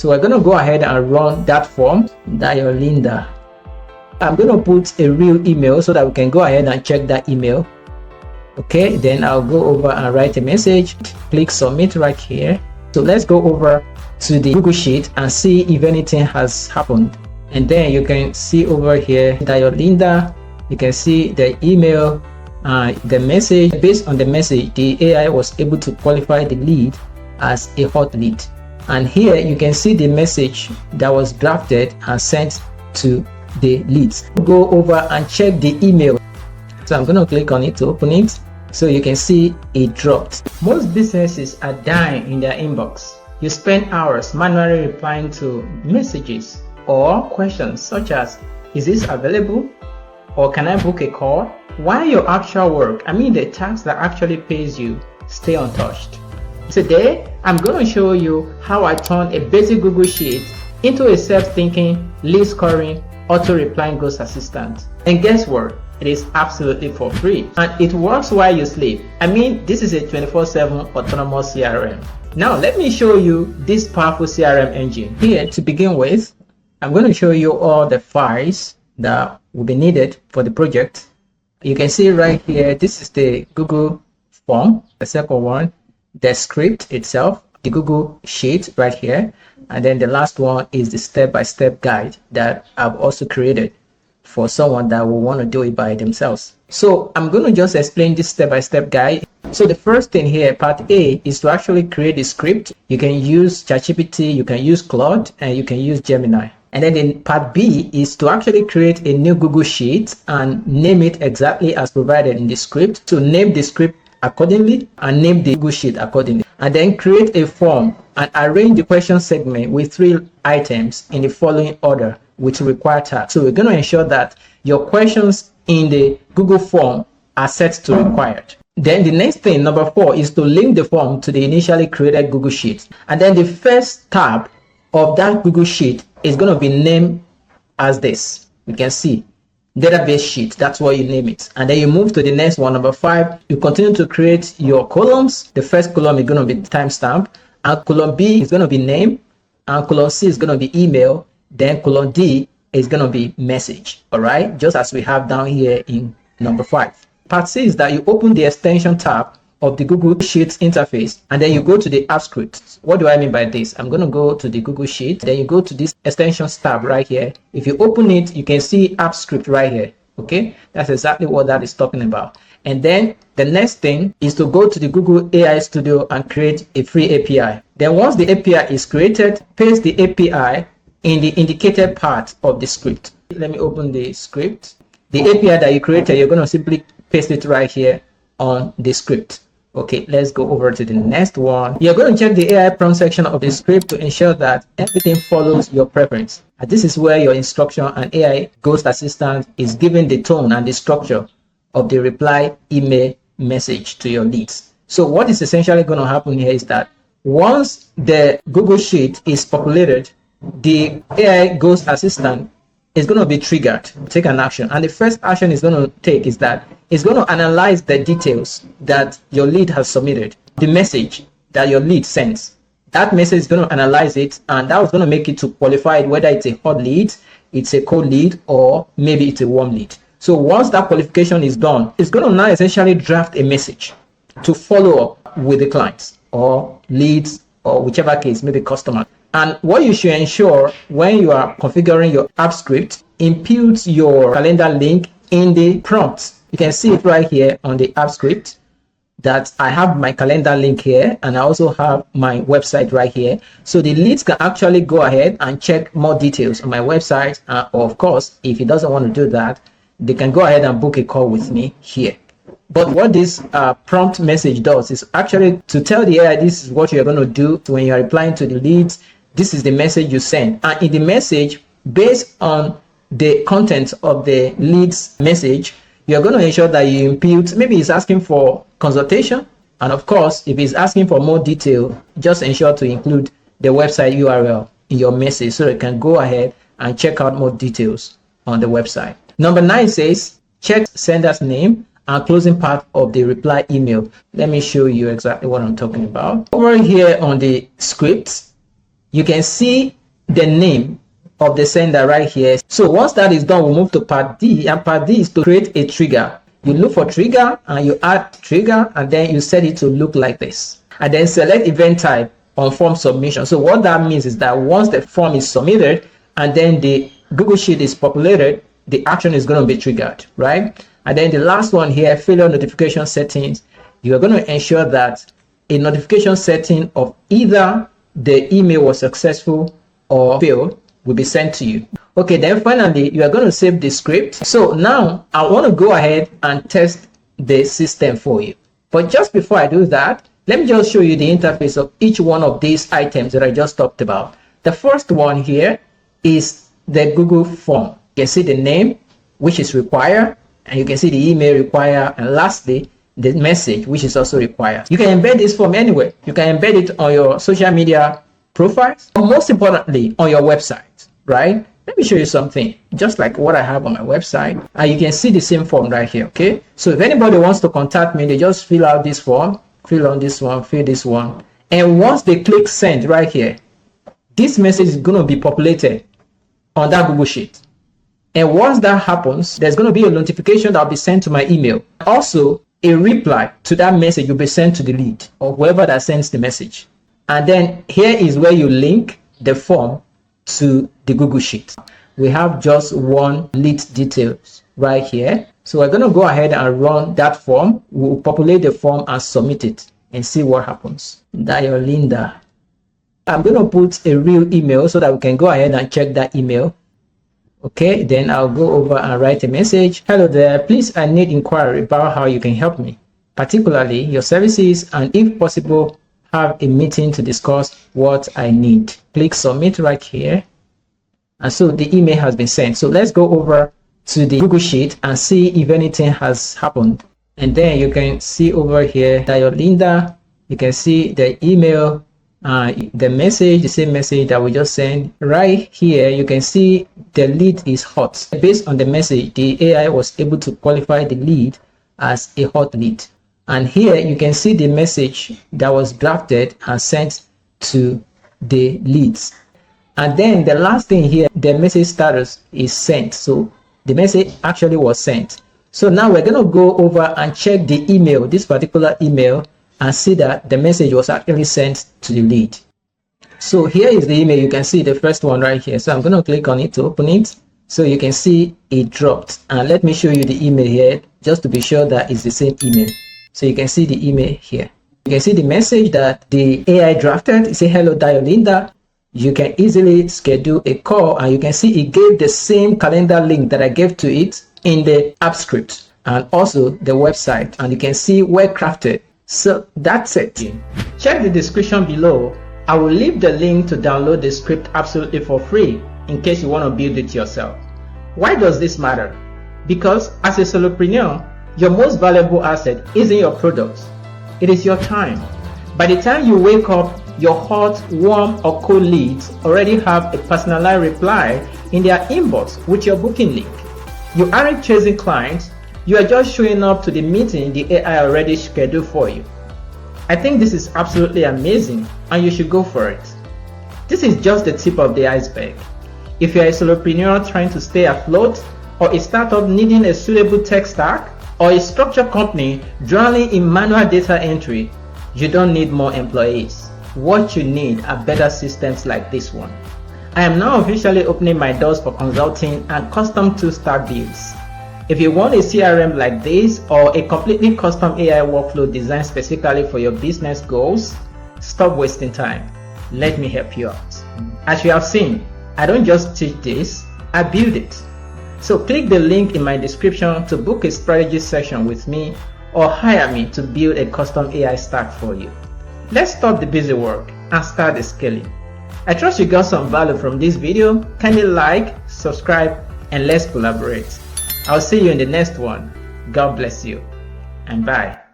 So we're going to go ahead and run that form. Linda. I'm going to put a real email so that we can go ahead and check that email. Okay, then I'll go over and write a message. Click submit right here. So let's go over to the Google Sheet and see if anything has happened. And then you can see over here Linda. You can see the email, the message. Based on the message, the AI was able to qualify the lead as a hot lead. And here you can see the message that was drafted and sent to the leads. Go over and check the email. So I'm going to click on it to open it. So you can see it dropped. Most businesses are dying in their inbox. You spend hours manually replying to messages or questions such as, is this available? Or can I book a call? While your actual work, the task that actually pays you, stay untouched. Today, I'm going to show you how I turned a basic Google Sheet into a self-thinking, lead scoring, auto-replying ghost assistant. And guess what? It is absolutely for free. And it works while you sleep. This is a 24/7 autonomous CRM. Now, let me show you this powerful CRM engine. Here, to begin with, I'm going to show you all the files that will be needed for the project. You can see right here, this is the Google form, the second one, the script itself, the Google Sheet right here, and then the last one is the step-by-step guide that I've also created for someone that will want to do it by themselves. So I'm going to just explain this step-by-step guide. So the first thing here, part A, is to actually create a script. You can use ChatGPT, you can use Claude, and you can use Gemini. And then in part B is to actually create a new Google Sheet and name it exactly as provided in the script. So name the script accordingly and name the Google Sheet accordingly. And then create a form and arrange the question segment with 3 items in the following order which require tags. So we're going to ensure that your questions in the Google form are set to required. Then the next thing, number 4, is to link the form to the initially created Google Sheet. And then the first tab of that Google Sheet is going to be named as this. You can see database sheet, that's what you name it. And then you move to the next one, number 5. You continue to create your columns. The first column is going to be timestamp, and column B is going to be name, and column C is going to be email, then column D is going to be message. All right, just as we have down here in number 5. Part C is that you open the extension tab of the Google Sheets interface, and then you go to the app script. What do I mean by this? I'm going to go to the Google Sheet, then you go to this extensions tab right here. If you open it, you can see app script right here. Okay, that's exactly what that is talking about. And then the next thing is to go to the Google AI Studio and create a free API. Then once the API is created, paste the API in the indicated part of the script. Let me open the script. The API that you created, you're going to simply paste it right here on the script. Okay, let's go over to the next one. You're going to check the AI prompt section of the script to ensure that everything follows your preference. And this is where your instruction and AI Ghost Assistant is giving the tone and the structure of the reply email message to your leads. So what is essentially going to happen here is that once the Google Sheet is populated, the AI Ghost Assistant is going to be triggered to take an action. And the first action it's going to take is that it's going to analyze the details that your lead has submitted, the message that your lead sends. That message is going to analyze it, and that was going to make it to qualify it, whether it's a hot lead, it's a cold lead, or maybe it's a warm lead. So once that qualification is done, it's going to now essentially draft a message to follow up with the clients or leads, or whichever case, maybe customer. And what you should ensure when you are configuring your app script, impute your calendar link in the prompt. You can see it right here on the app script that I have my calendar link here, and I also have my website right here. So the leads can actually go ahead and check more details on my website. Or of course, if he doesn't want to do that, they can go ahead and book a call with me here. But what this prompt message does is actually to tell the AI this is what you're going to do when you're replying to the leads. This is the message you send. And in the message, based on the content of the leads message, you're going to ensure that you impute, maybe he's asking for consultation. And of course, if he's asking for more detail, just ensure to include the website URL in your message so you can go ahead and check out more details on the website. Number 9 says, check sender's name and closing part of the reply email. Let me show you exactly what I'm talking about. Over here on the scripts, you can see the name of the sender right here. So once that is done, we'll move to part D, and part D is to create a trigger. You look for trigger and you add trigger, and then you set it to look like this, and then select event type on form submission. So what that means is that once the form is submitted and then the Google Sheet is populated, the action is going to be triggered, right? And then the last one here, failure notification settings. You are going to ensure that a notification setting of either the email was successful or failed will be sent to you. Okay, then finally, you are going to save the script. So now I want to go ahead and test the system for you. But just before I do that, let me just show you the interface of each one of these items that I just talked about. The first one here is the Google form. You can see the name, which is required, and you can see the email required, and lastly, the message, which is also required. You can embed this form anywhere. You can embed it on your social media profiles, or most importantly, on your website, right? Let me show you something, just like what I have on my website, and you can see the same form right here, okay? So if anybody wants to contact me, they just fill out this form, fill on this one, fill this one, and once they click send right here, this message is going to be populated on that Google Sheet. And once that happens, there's going to be a notification that will be sent to my email. Also, a reply to that message will be sent to the lead or whoever that sends the message. And then here is where you link the form to the Google Sheet. We have just one lead details right here. So we're going to go ahead and run that form. We'll populate the form and submit it and see what happens. Dial Linda. I'm going to put a real email so that we can go ahead and check that email. Okay, then I'll go over and write a message. Hello there, please, I need inquiry about how you can help me, particularly your services, and if possible, have a meeting to discuss what I need. Click submit right here. And so the email has been sent. So let's go over to the Google Sheet and see if anything has happened. And then you can see over here, Dial Linda, you can see the email, the message, the same message that we just sent. Right here, you can see the lead is hot. Based on the message, the AI was able to qualify the lead as a hot lead. And here you can see the message that was drafted and sent to the leads. And then the last thing here, the message status is sent. So the message actually was sent. So now we're going to go over and check the email, this particular email, and see that the message was actually sent to the lead. So here is the email. You can see the first one right here. So I'm going to click on it to open it. So you can see it dropped. And let me show you the email here just to be sure that it's the same email. So you can see the email here. You can see the message that the AI drafted. It says, hello, Dial Linda. You can easily schedule a call, and you can see it gave the same calendar link that I gave to it in the app script and also the website, and you can see where crafted. So that's it. Check the description below. I will leave the link to download the script absolutely for free in case you want to build it yourself. Why does this matter? Because as a solopreneur, your most valuable asset isn't your products, it is your time. By the time you wake up, your hot, warm, or cold leads already have a personalized reply in their inbox with your booking link. You aren't chasing clients, you are just showing up to the meeting the AI already scheduled for you. I think this is absolutely amazing, and you should go for it. This is just the tip of the iceberg. If you're a solopreneur trying to stay afloat, or a startup needing a suitable tech stack, or a structured company drowning in manual data entry, you don't need more employees. What you need are better systems like this one. I am now officially opening my doors for consulting and custom toolstack builds. If you want a CRM like this or a completely custom AI workflow designed specifically for your business goals, stop wasting time. Let me help you out. As you have seen, I don't just teach this, I build it. So click the link in my description to book a strategy session with me or hire me to build a custom AI stack for you. Let's stop the busy work and start the scaling. I trust you got some value from this video. Kindly like, subscribe, and let's collaborate. I'll see you in the next one. God bless you, and bye.